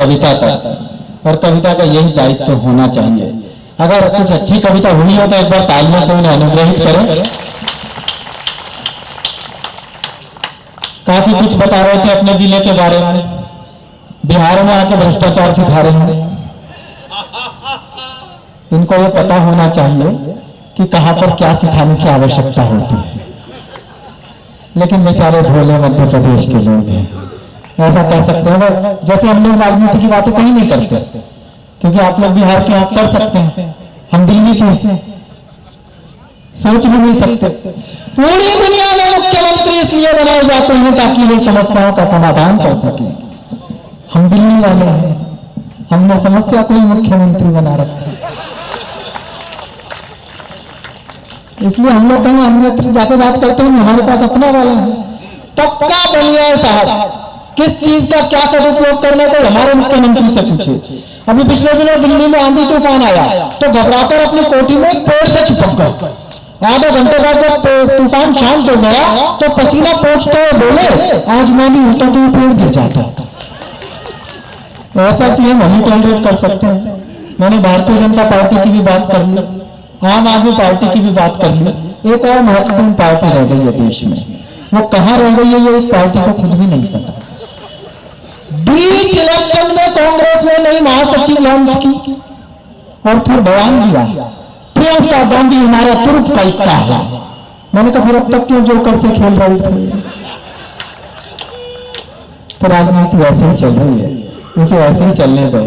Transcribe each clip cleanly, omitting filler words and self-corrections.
कविता तक, और कविता का यही दायित्व तो होना चाहिए। अगर कुछ अच्छी कविता हुई हो तो एक बार तालियों से उन्हें अनुग्रहित करें। काफी कुछ बता रहे थे अपने जिले के बारे में, बिहार में आके भ्रष्टाचार सिखा रहे हैं। इनको ये पता होना चाहिए कि कहां पर क्या सिखाने की आवश्यकता होती है, लेकिन बेचारे भोले मध्य प्रदेश के लोग हैं, ऐसा कह सकते हैं। जैसे हम लोग राजनीति की बातें कहीं नहीं करते, क्योंकि आप लोग बिहार के आप कर सकते हैं, हम दिल्ली के सोच भी नहीं सकते। पूरी दुनिया में मुख्यमंत्री इसलिए बनाए जाते हैं ताकि वे समस्याओं का समाधान कर सके। हम दिल्ली वाले हैं, हमने समस्या को ही मुख्यमंत्री बना रखा है, इसलिए हम लोग कहीं अन्यत्र जाकर बात करते हैं, हमारे पास अपना वाला है। पक्का बनिया है साहब, किस चीज का क्या सदुपयोग करने को हमारे मुख्यमंत्री से पूछे। अभी पिछले दिनों दिल्ली में आंधी तूफान आया तो घबराकर अपनी कोठी में एक पेड़ से चिपक गए। आधे घंटे बाद जब तूफान शांत हो गया तो पसीना पोंछते हुए बोले, आज मैं नहीं होता तो पेड़ गिर जाता। ऐसा सीएम हम टॉलरेट कर सकते हैं। मैंने भारतीय जनता पार्टी की भी बात कर ली, आम आदमी पार्टी की भी बात कर ली। एक और महत्वपूर्ण पार्टी रह गई है देश में, वो कहां रह गई है ये इस पार्टी को खुद भी नहीं पता। बीच इलेक्शन में कांग्रेस ने नई महासचिव लॉन्च की और फिर बयान दिया, प्रियंका गांधी हमारा तुर्क का इक्का है। मैंने कहा फिर अब तक क्यों जोकर से खेल रहे थे? तो राजनीति ऐसे ही चल रही है, इसे ऐसे ही चलने दो।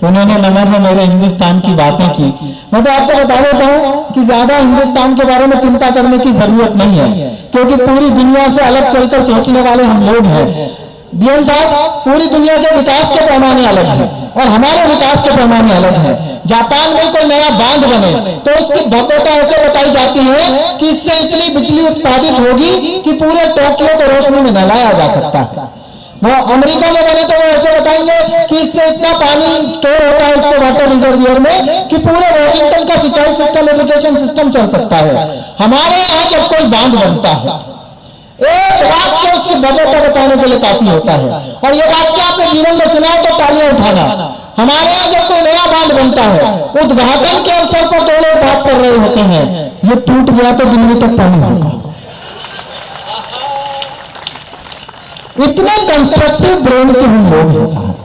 उन्होंने नमन में मेरे हिंदुस्तान की बातें की। मैं तो आपको बता देता हूं कि ज्यादा हिंदुस्तान के बारे में चिंता करने की जरूरत नहीं है, क्योंकि पूरी दुनिया से अलग चलकर सोचने वाले हम लोग हैं। बीएम साहब, पूरी दुनिया के विकास के पैमाने अलग है और हमारे विकास के पैमाने अलग है। जापान में कोई नया बांध बने तो उसकी भव्यता ऐसे बताई जाती है कि इससे इतनी बिजली उत्पादित होगी कि पूरे टोक्यो को रोशनी में नहलाया जा सकता है। वो अमेरिका में बने तो वो ऐसे बताएंगे कि इससे इतना पानी स्टोर होता है इसके वाटर रिजर्वियर में कि पूरे वॉशिंगटन का सिंचाई सिस्टम, इरिगेशन सिस्टम चल सकता है। हमारे यहाँ जब कोई बांध बनता है, एक वाक्य उसकी भव्यता बताने के लिए काफी होता है, और ये वाक्य आपने जीवन में सुना है तो तालियां उठाना। हमारे यहाँ जब कोई नया बांध बनता है, उद्घाटन के अवसर पर दो लोग बात कर रहे होते हैं, ये टूट गया तो दिल्ली तक पानी होगा। इतने कंस्ट्रक्टिव ब्रेन के हम लोग हैं साहब,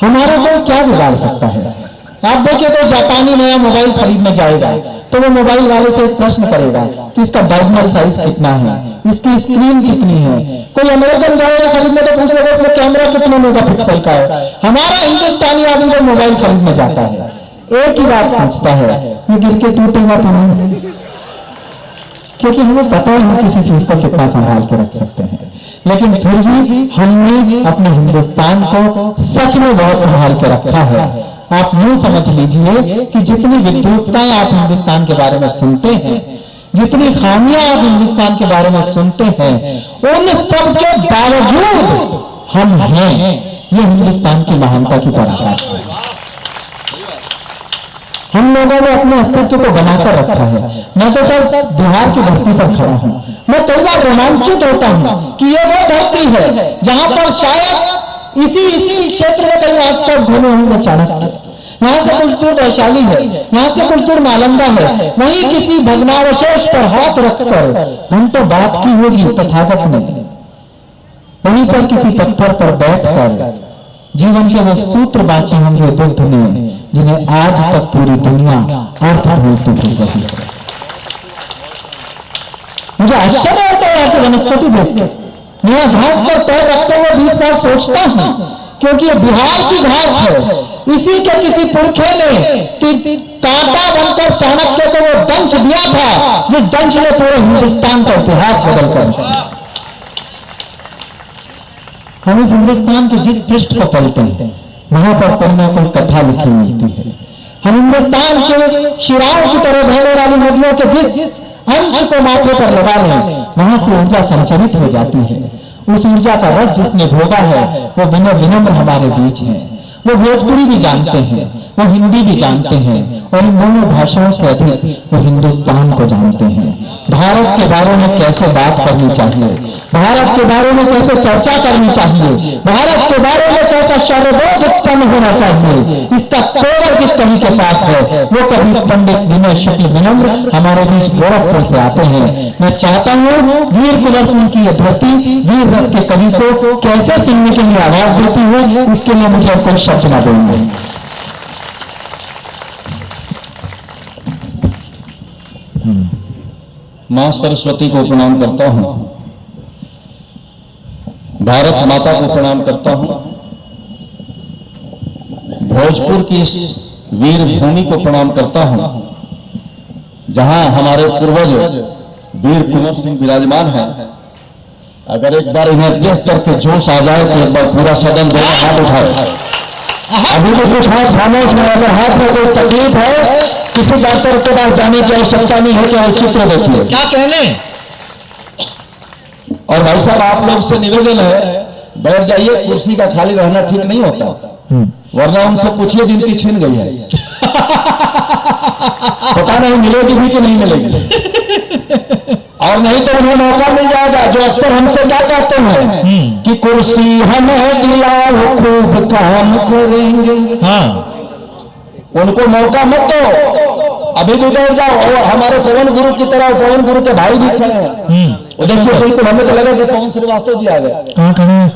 हमारा कोई क्या बिगाड़ सकता है? आप देखिए तो जापानी नया मोबाइल खरीदने जाएगा तो वो मोबाइल वाले से एक प्रश्न करेगा कि इसका डायगोनल साइज कितना है, इसकी स्क्रीन कितनी है। कोई अमेरिकन जाएगा खरीदने तो पूछ लेगा इसमें कैमरा कितने मेगापिक्सल का है। हमारा हिंदुस्तानी आदमी जब मोबाइल खरीदने जाता है एक ही बात पूछता है, ये गिर के टूटेगा तो नहीं? क्योंकि हमें पता है हम किसी चीज को कितना संभाल के रख सकते हैं, लेकिन फिर भी हमने अपने हिंदुस्तान को सच में बहुत संभाल के रखा है। आप यूं समझ लीजिए कि जितनी विद्रूपताएं आप हिंदुस्तान के बारे में सुनते हैं, जितनी खामियां आप हिंदुस्तान के बारे में सुनते हैं, उन सब के बावजूद हम हैं। ये हिंदुस्तान की महानता की पराकाष्ठा है। हम लोगों ने अपने अस्तित्व को बनाकर रखा है। मैं तो सर बिहार की धरती पर खड़ा हूं, मैं कई बार रोमांचित होता हूं कि ये वो धरती है जहां पर शायद इसी क्षेत्र में कहीं आसपास घूमे होंगे चाणक्य। यहाँ से कुछ दूर वैशाली है, यहाँ से कुछ दूर नालंदा है, वहीं किसी भग्नावशेष पर हाथ रखकर घंटों बात की होगी तथागत ने। वहीं पर किसी पत्थर पर बैठकर जीवन के वो सूत्र बांचे होंगे बुद्ध ने, जिन्हें आज तक पूरी दुनिया अर्थ ढूंढती फिर रही है। मुझे आश्चर्य होता है आपकी वनस्पति देखते, मैं घास पर पैर रखते हुए 20 बार सोचता हूं, क्योंकि ये बिहार की घास है। इसी के किसी पुरखे ने कांटा बनकर चाणक्य को वो दंश दिया था जिस दंश ने पूरे हिंदुस्तान का इतिहास बदल कर दिया। हम इस हिंदुस्तान के जिस पृष्ठ को पलते हैं वहां पर कोई ना कोई कथा लिखी मिलती है। हम हिंदुस्तान के शिराओं की तरह बहने वाली नदियों के जिस अंश को माथे पर लगा लें वहां से ऊर्जा संचरित हो जाती है। उस ऊर्जा का रस जिसने भोगा है वो विनम्र हमारे बीच है। वो भोजपुरी भी जानते हैं, वो हिंदी भी जानते हैं, और इन दोनों भाषाओं से अधिक वो हिंदुस्तान को जानते हैं। भारत के बारे में कैसे बात करनी चाहिए, भारत के बारे में कैसे चर्चा करनी चाहिए, भारत के बारे में कैसा शौर्यबोध उत्पन्न होना चाहिए, इसका तेवर किस कवि के पास है। वो कवि पंडित विनय शुक्ल विनम्र हमारे बीच गोरखपुर से आते हैं। मैं चाहता हूँ वीर कुंवर सिंह की यह धरती वीर रस के कवि को कैसे सुनने के लिए आवाज देती है, इसके लिए मुझे कोई शब्द ना बोलूंगा। मां सरस्वती को प्रणाम करता हूं, भारत माता को प्रणाम करता हूं, भोजपुर की इस वीर भूमि को प्रणाम करता हूं, जहां हमारे पूर्वज वीर कुंवर सिंह विराजमान हैं। अगर एक बार इन्हें देख करके जोश आ जाए तो एक बार पूरा सदन दोनों हाथ उठाए। अभी भी कुछ हाथ खामोश है, अगर हाथ में कोई तकलीफ है किसी डॉक्टर के पास जाने की आवश्यकता नहीं है। क्या चित्र देखिए क्या कहने। और भाई साहब आप लोग से निवेदन है, बैठ जाइए, कुर्सी का खाली रहना ठीक नहीं होता, वरना उनसे पूछिए जिनकी छीन गई है पता नहीं मिलेगी भी कि नहीं मिलेगी। और नहीं तो उन्हें मौका मिल जाएगा जो अक्सर हमसे क्या कहते हैं कि कुर्सी हमें दिलाओ खूब काम करेंगे। हाँ, उनको मौका मत दो, अभी भी बैठ जाओ। और हमारे पवन गुरु की तरह पवन गुरु के भाई भी खड़े हैं, वो देखिए बिल्कुल हमें तो लगा कि पवन श्रीवास्तव जी आ गए। कहाँ खड़े हैं?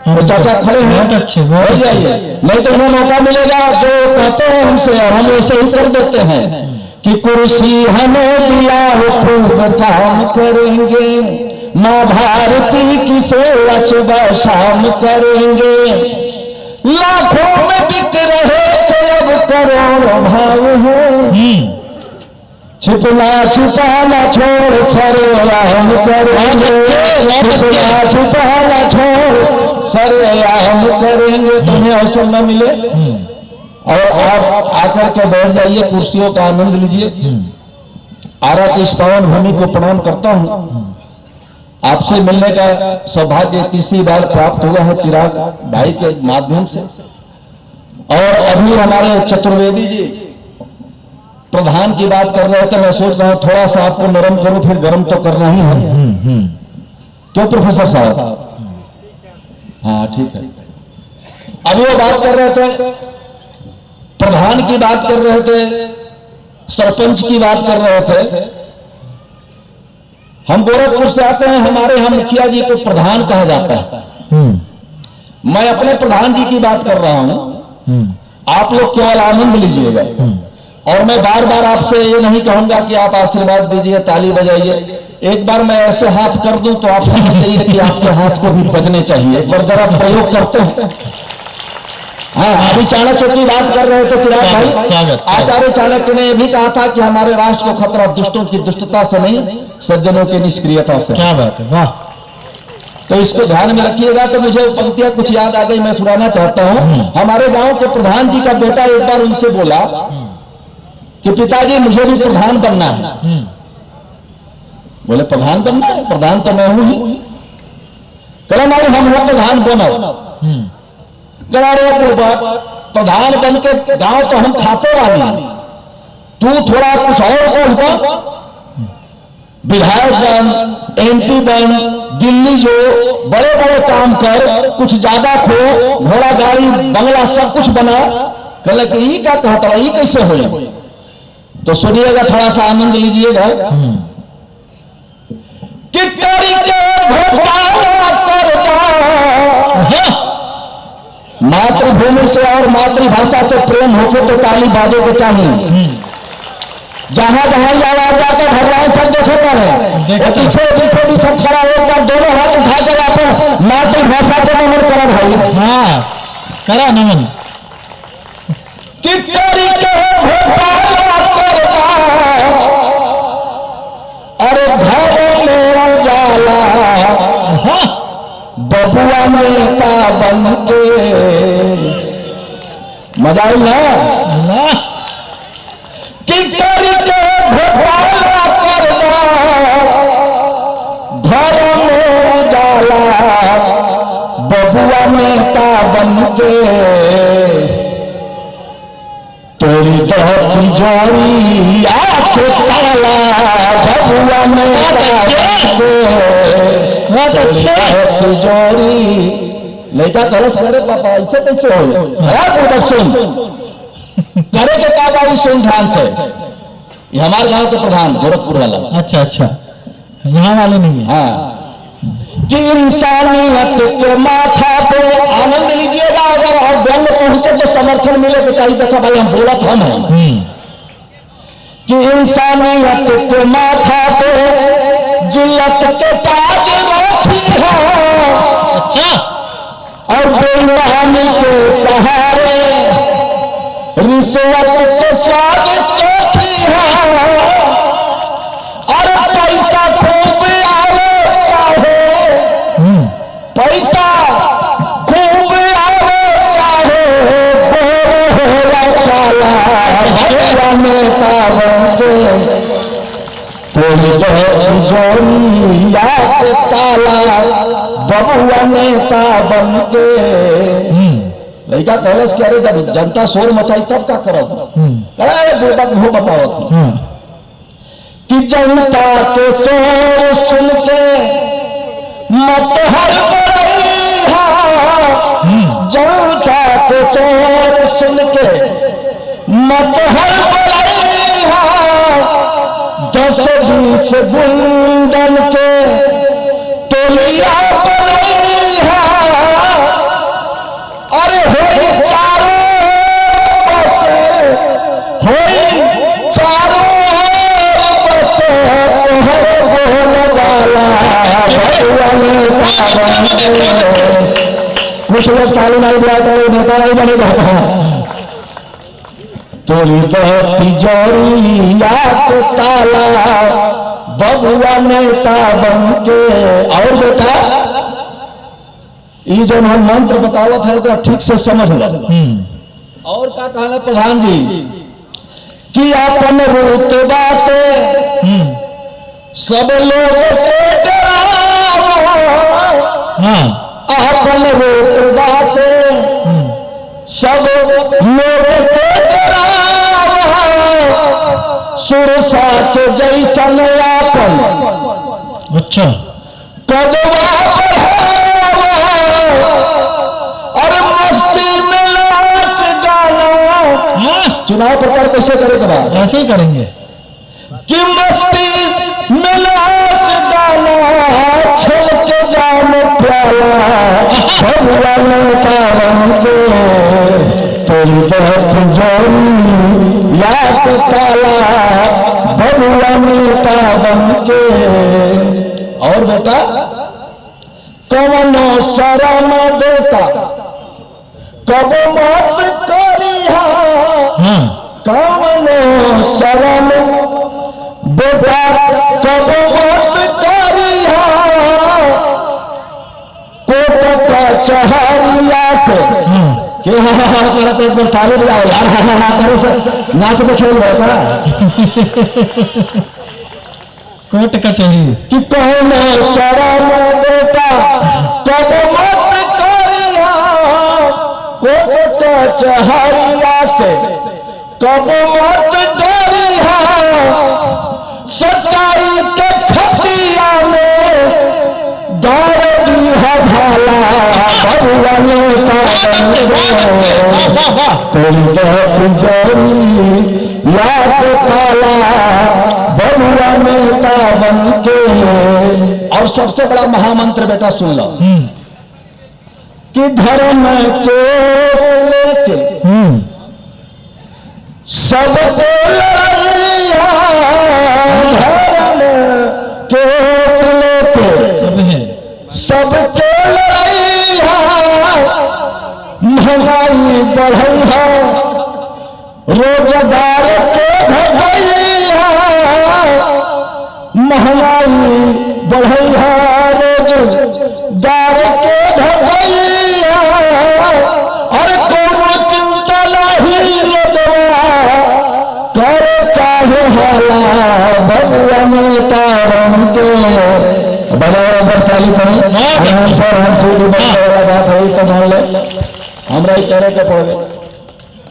वो चाचा खड़े हैं, बहुत अच्छे, हो जाइए, नहीं तो उन्हें मौका मिलेगा जो कहते हैं हमसे, और हम वैसे ही कर देते हैं कि कुर्सी हमें दिया खूब काम करेंगे, माँ भारती की सेवा सुबह शाम करेंगे, लाखों में बिक रहे थे अब करोड़ों भाव है, छिपना छुपाना छोड़ सरेआम करेंगे, छिपना छुपाना छोड़ सरेआम करेंगे। तुम्हें अवसर न मिले और आप आकर के बैठ जाइए, कुर्सियों का आनंद लीजिए। आरा की इस पावन भूमि को प्रणाम करता हूं। आपसे मिलने का सौभाग्य तीसरी बार प्राप्त हुआ है चिराग भाई के माध्यम से। और अभी हमारे चतुर्वेदी जी प्रधान की बात कर रहे थे, मैं सोच रहा हूं थोड़ा सा आपको नरम करूं, फिर गर्म तो करना ही है। क्यों प्रोफेसर साहब? हाँ ठीक है। अभी वो बात कर रहे थे, प्रधान की बात कर रहे थे, सरपंच की बात कर रहे थे। हम गोरखपुर से आते हैं, हमारे यहाँ मुखिया जी को प्रधान कहा जाता है। मैं अपने प्रधान जी की बात कर रहा हूं, आप लोग केवल आनंद लीजिएगा। और मैं बार बार आपसे ये नहीं कहूंगा कि आप आशीर्वाद दीजिए, ताली बजाइए। एक बार मैं ऐसे हाथ कर दूं तो आप समझ जाइए कि आपके हाथ को भी बजने चाहिए। एक बार जरा प्रयोग करते हैं। हाँ, अभी चाणक्य की बात कर रहे थे चिराग भाई। आचार्य चाणक्य ने भी कहा था कि हमारे राष्ट्र को खतरा दुष्टों की दुष्टता से नहीं, सज्जनों की निष्क्रियता से। क्या बात है, वाह। तो इसको ध्यान में रखिएगा। तो मुझे पंक्तियां कुछ याद आ गई, मैं सुनाना चाहता हूं। हमारे गांव के प्रधान जी का बेटा एक बार उनसे बोला कि पिताजी मुझे भी प्रधान बनना है। बोले प्रधान बनना है? प्रधान तो मैं हूं ही। कहा नहीं, हम लोग प्रधान बनो। प्रधान बन के गांव तो हम खाते वाली, तू थोड़ा कुछ और बोल, विधायक बन, एमपी बन, दिल्ली जो बड़े बड़े काम कर, कुछ ज्यादा खो, घोड़ा गाड़ी बंगला सब कुछ बना। कहला कि ये क्या कहता, ये कैसे हो? तो सुनिएगा, थोड़ा सा आनंद लीजिएगा। कि मातृभूमि से और मातृभाषा से प्रेम होके तो ताली बाजे के चाहिए। जहां जहां आवाज जाकर भगवान सब देखे पड़े, पीछे पीछे भी सब खड़ा, एक बार दोनों हाथ उठाकर आप मातृभाषा को नमन करा भाई। हाँ, करा नमन। अरे घर में उजाला बबुआ नेता बन के, मजा आई ना? कि करके घोटाला करना, घर में उजाला बबुआ नेता बन के, तिजोरिया के ताला बबुआ नेता तिजोरी लड़का करो सारे पापा ऐसे कैसे हो सुन करे के का बाई सुन ध्यान से। ये हमारे गांव के प्रधान गोरखपुर वाला। अच्छा अच्छा, यहाँ वाले नहीं है। हाँ, कि इंसानियत के माथा पे आनंद लीजिएगा। अगर और व्यंग पहुंचे तो समर्थन मिले तो चाहिए। देखा भाई हम बोलत हम हैं कि इंसानियत के माथा पे जिल्लत के ताज रखी है। अच्छा, और बेईमानी के सहारे रिश्वत के स्वाद चोखी है। और पैसा खूब आवे चाहे, पैसा खूब आवे चाहे बोला काला नेता बनके तिजोरिया के ताला बबुआ नेता बनके। लड़का कहलस कि अरे जब जनता शोर मचाई तब का करब। अरे बेटा वो बताओ कि जनता के शोर सुन के मत हड़बड़ाई हा। जनता के शोर सुन के मत हड़बड़ाई हा। 10-20 गुंडन के टोलिया बनाई हा। अरे होई चारों बसे, होई चारों बसे तोहरे बोल वाला बबुआ नेता बनके। कुछ लोग चालू नहीं दिया तो नेता नहीं बनेगा। तोरी तो तिजोरिया के ताला बबुआ नेता बनके। और बेटा ये जो हम मंत्र बतावत है तो ठीक से समझ लो। और क्या कहना प्रधान जी कि अपन रुतबा से सब लोग के डरावो। अपन रुतबा से सब लोग के डरावो। सुरसा के जैसन अपन अच्छा कदवा और मस्ती में नाच जाना। चुनाव प्रचार कैसे करेगा? ऐसे ही करेंगे कि मस्ती में नाच जाना छल के जाम प्याला बबुआ नेता बनके। तेरी बहुत जोरी याद ताला बबुआ नेता बनके। और बेटा कवनो शरम बेटा कब मत करिहा। कवनो शरम बेटा कब मत करिहा। कोट कचहरिया से के करते एक बार ताली बजाओ यार। करो से नाच में खेल रहे का कोर्ट कचहरी कि कौनो शरम बेटा कब मत करिहा। कोट कचहरिया से कब मत डरिहा। सच्चाई के छतिया में दौड़ दीहा भाला बबुआ नेता तेरी तिजोरी याद ताला बबुआ नेता बनके। और सबसे बड़ा महामंत्र बेटा सुन लो कि धर्म के लेके सबको लड़ाइया। धर्म के लेके सबके लड़ाइया। महंगाई बढ़ई है रोजगार के घटैया। महंगाई बढ़ई है रोजगार के घटैया। और कोनो चिंता नहीं लोगवा करे चाहे हाला बबुआ नेता बनके। बराबर ताली करें सर। हम सीधी बात है तो मान ले हमरा ही करे के पड़े।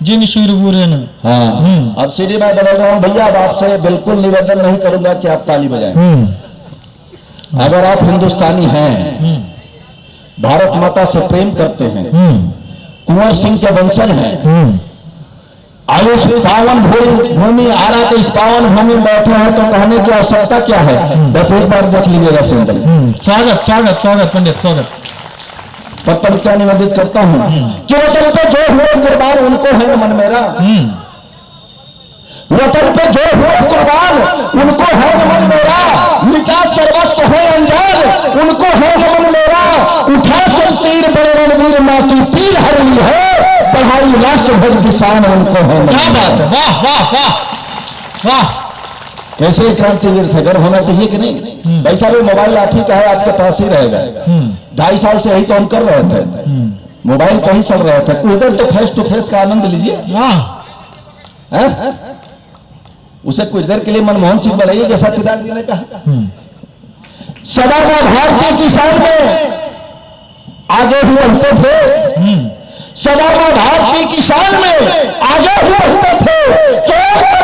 जिन शूरवीरों ने। हाँ, अब सीढ़ी में बदल रहा हूँ भैया। अब आपसे बिल्कुल निवेदन नहीं करूंगा कि आप ताली बजाएं। अगर आप हिंदुस्तानी हैं, भारत माता से प्रेम करते हैं, कुंवर सिंह के वंशज हैं, आयुष पावन भूमि आरा के इस पावन भूमि में बैठे हैं, तो कहने की आवश्यकता क्या है? बस एक बार देख लीजिएगा सिंबल। स्वागत स्वागत स्वागत पंडित स्वागत। तब पर क्या निवेदित करता हूं कि वतन पे जो हुए कुर्बान उनको है मन मेरा। वतन पे जो हुए कुर्बान उनको है मन मेरा। मिटा सर्वस्व है अंजान उनको है मन मेरा। उठा शमशीर बड़े रणवीर माँ की पीर हरी है। बढ़ाई राष्ट्र भज किसान उनको है। क्या बात है, वाह वाह वाह वाह। कैसे क्रांतिवीर थे, गर्व होना चाहिए कि नहीं? वैसा भी मोबाइल आप ही का है, आपके पास ही रहेगा। 2.5 साल से यही तो हम कर रहे थे, मोबाइल पर ही सुन रहे थे। कुछ देर तो फेस टू फेस का आनंद लीजिए। उसे कुछ देर के लिए मनमोहन सिंह बनाइए जैसा चिराग जी ने कहा। सदा में भारतीय किसान में आगे ही रहते थे। सदा में भारतीय किसान में आगे ही रहते थे। तो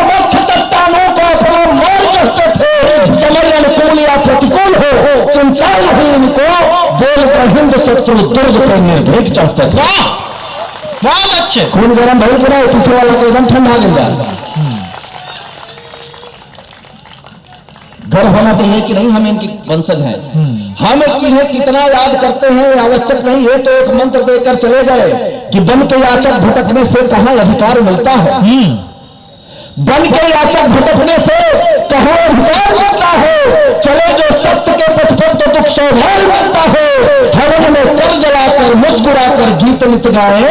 मुख्य चट्टानों को अपना मोर करते थे। समय अनुकूल या प्रतिकूल हो चिंता नहीं इनको। बोलकर हिंद शत्रु दुर्ग करने भेंट चाहते थे। बहुत अच्छे। खून गर्म भर के रहे, पीछे वाला को एकदम ठंडा गिर जाएगा। गर्व होना चाहिए कि नहीं हम इनकी वंशज हैं। हम किन्हें कितना याद करते हैं आवश्यक नहीं है। तो एक मंत्र देकर चले गए कि बन के याचक भटकने से कहां अधिकार मिलता है। बन के याचक भटकने से कहां अधिकार मिलता है। चले जो सत्य के पथ पर तो दुख सौभाग्य मिलता है। हवन में कर जलाकर मुस्कुराकर गीत नित गाए।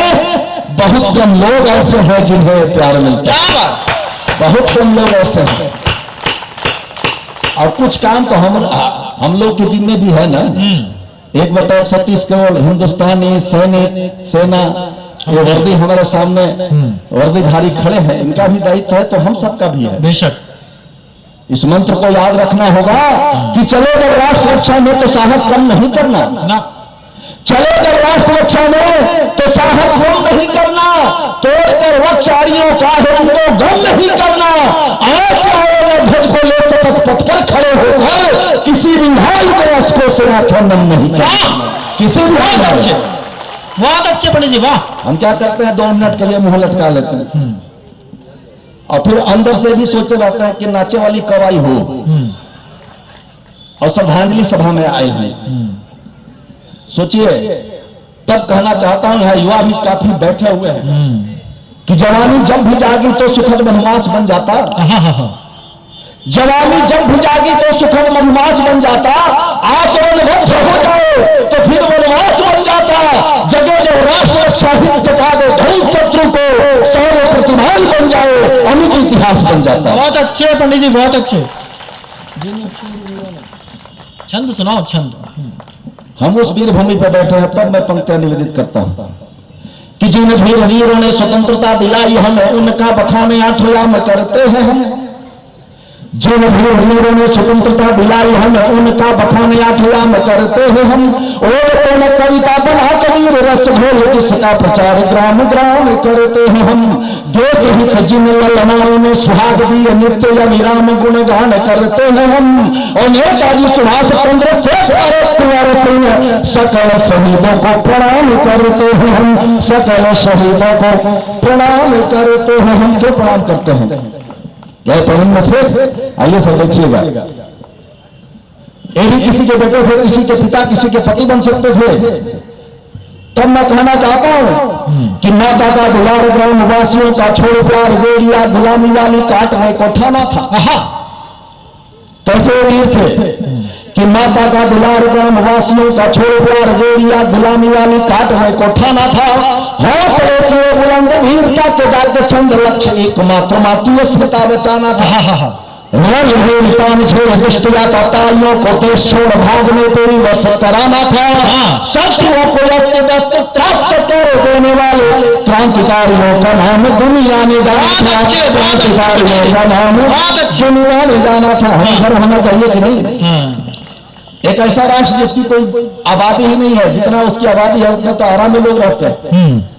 बहुत कम लोग ऐसे हैं जिन्हें प्यार मिलता है। बहुत कम लोग ऐसे हैं। और कुछ काम तो हम लोग के जिम्मे भी है ना। 1/36 करोड़ हिंदुस्तानी सैनिक सेना ये वर्दी हमारे सामने वर्दीधारी खड़े हैं, इनका भी दायित्व है, तो हम सबका भी है। बेशक इस मंत्र को याद रखना होगा कि चले जब राष्ट्र रक्षा में तो साहस कम नहीं करना ना। चले जब राष्ट्र रक्षा में तो साहस कम नहीं करना। तोड़कर वक्षारियों का है गम नहीं करना। आज ध्वज को ले शपथ पथ पर खड़े होकर किसी भी हाल में अस्को से आख्यान नहीं करना। किसी भी हाल में। बहुत अच्छे पंडित जी वाह। हम क्या करते हैं 2 मिनट के लिए मुंह लटका लेते हैं और फिर अंदर से भी सोचे रहते हैं कि नाचे वाली कब आई हो। और श्रद्धांजलि सभा में आए हैं। सोचिए, तब कहना चाहता हूं यहां युवा भी काफी बैठे हुए हैं कि जवानी जब भी जागी तो सुखद मधुमास बन जाता। जवानी जब भी जागी तो सुखद मधुमास बन जाता। आचरण बद्ध हो जाए तो फिर वनवास बन जाता। जगह जब राष्ट्र रक्षा जगा दे घनी शत्रु को शौर्य प्रतिभान बन जाए अमित इतिहास बन जाता। बहुत अच्छे पंडित जी बहुत अच्छे। छंद सुनाओ छंद। हम उस वीर भूमि पर बैठे हैं, तब मैं पंक्तियां निवेदित करता हूं कि जिन वीर वीरों ने स्वतंत्रता दिलाई हमें उनका बखाने आठों करते हैं हम। जिन वीर वीरों ने स्वतंत्रता दिलाई हमें उनका बखाने आठों करते हैं हम। और कौन कविता बना कबीर रस घोल जिसका प्रचार ग्राम ग्राम करते हैं हम। देश हित जिन ललनाओं ने सुहाग दिए नित्य अविराम गुणगान करते हैं हम। और नेताजी सुभाष चंद्र शेखर कुंवर सिंह सकल शहीदों को प्रणाम करते हैं हम। सकल शहीदों को प्रणाम करते हैं हम। क्यों प्रणाम करते हैं? क्या प्रणाम में थे? आइए सब देखिएगा। ये भी किसी के बेटे थे, किसी के पिता, किसी के पति बन सकते थे। तब मैं कहना चाहता हूं कि माता का दुलार ग्राम वासियों का छोड़ प्यार बेड़िया गुलामी वाली काटने को ठाना था। कैसे वीर थे कि माता का दुलार ग्राम वासियों का छोड़ प्यार बेड़िया गुलामी वाली काटने को ठाना था। हौसले के बुलंद वीरता के दाग छंद लक्ष्य एकमात्र मातृ अस्मिता बचाना था। रोज वीरतान छेड़ दुष्टिया का तालियों को देश छोड़ भागने पे भी वश कराना था। शत्रुओं को अस्त व्यस्त त्रस्त कर देने वाले क्रांतिकारियों का नाम दुनिया ने जाना था। क्रांतिकारियों का नाम दुनिया ने जाना था। हम घर होना चाहिए कि नहीं? एक ऐसा राष्ट्र जिसकी कोई आबादी ही नहीं है। जितना उसकी आबादी है उतना तो आराम में लोग रहते हैं।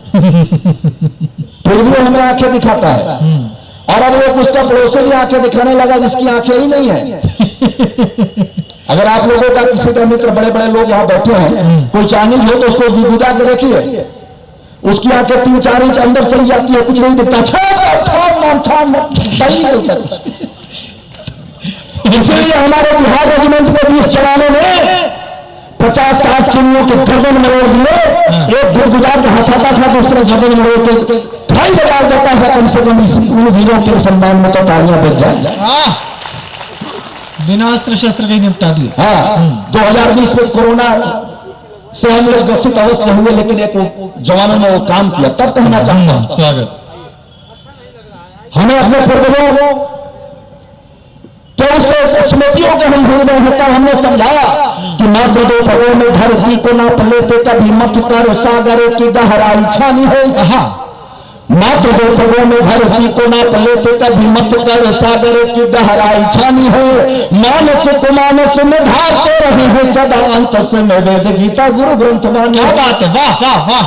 फिर भी वो हमें आंखें दिखाता है। और अब एक उसका पड़ोसी भी आंखें दिखाने लगा जिसकी आंखें ही नहीं है। अगर आप लोगों का किसी का मित्र, बड़े बड़े लोग यहाँ बैठे हैं, कोई चाइनीज हो तो उसको गुदा के देखिए, उसकी आंखें 3-4 इंच अंदर चली जाती है, कुछ नहीं दिखता। इसीलिए हमारे बिहार रेजिमेंट में 20 जवानों ने 50-60 चिड़ियों के गर्दन मरोड़ दिए। एक गुदगुदा के हंसाता था, दूसरे गर्दन मरोड़ के भाई बजाय देता था। कम से कम उन वीरों के सम्मान में तो तालियां बज जाए। बिना अस्त्र शस्त्र के निपटा दिए। हाँ, 2020 में कोरोना से हम लोग ग्रसित अवस्था हुए, लेकिन एक जवानों ने वो काम किया। तब कहना चाहता हूं, स्वागत। हमें अपने पूर्वजों तो उस स्मृतियों के हम भूल गए हैं। तब हमने समझाया कि मात्र 2 पगों में धरती को नाप लेते, कभी मत कर सागर की गहराई छानी है। मात्र 2 पगों में धरती को नाप लेते, कभी मत कर सागर की गहराई छानी है। मानस को मानस में ढालते रहे हैं सदा, अंत में वेद गीता गुरु ग्रंथ मानी। क्या बात है, वाह वाह वाह।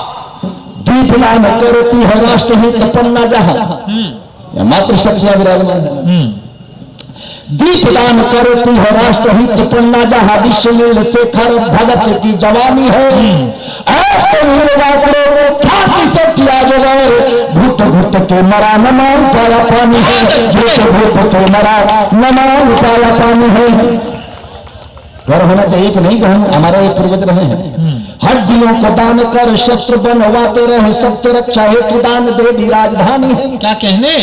दीपदान करती है राष्ट्रहित पन्ना जहां, मात्र शक्तियां विराजमान है। दीपदान करती है राष्ट्रहित पन्ना जहां, विश्वलील शेखर भगत की जवानी है। ऐसे ख्याति से किया जो गए, घुट घुट के मरा नमान पाया पानी है। घुट घुट के मरा नमान पाया पानी है। गर्व होना चाहिए कि नहीं कि हम हमारे ये पूर्वज रहे हैं। हड्डियों को दान कर शस्त्र बनवाते रहे, सत्य रक्षा हेतु दान दे दी राजधानी है। क्या कहने।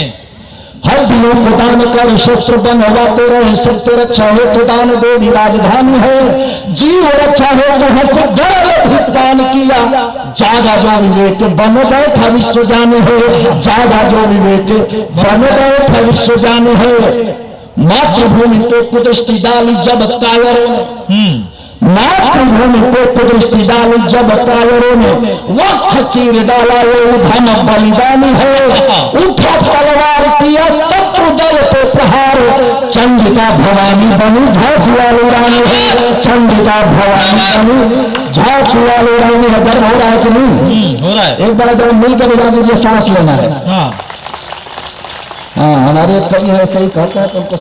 हड्डियों को दान कर शस्त्र बनवाते रहे, सत्य रक्षा हेतु दान दे दी राजधानी है। जीव रक्षा हेतु हंस गए भुगतान किया, जागा जो विवेक बन बैठा विश्व जाने है। जागा जो विवेक बन बैठा विश्व जाने है। मातृभूमि को कुदृष्टि डाली जब कायरों ने, मातृभूमि को कुदृष्टि डाली जब कायरों ने, वक्त चीर डाला वो धन बलिदानी है। उठा तलवार किया शत्रु दल पे प्रहार, चंडिका भवानी बनी झांसी वाली रानी है। चंडिका भवानी बनी झांसी वाली रानी है। गर्व हो रहा है कि नहीं? हो रहा है। एक बार जब मिलकर बजा दीजिए, सांस लेना है। हाँ, हमारे कवि है, सही कहता है तुमको।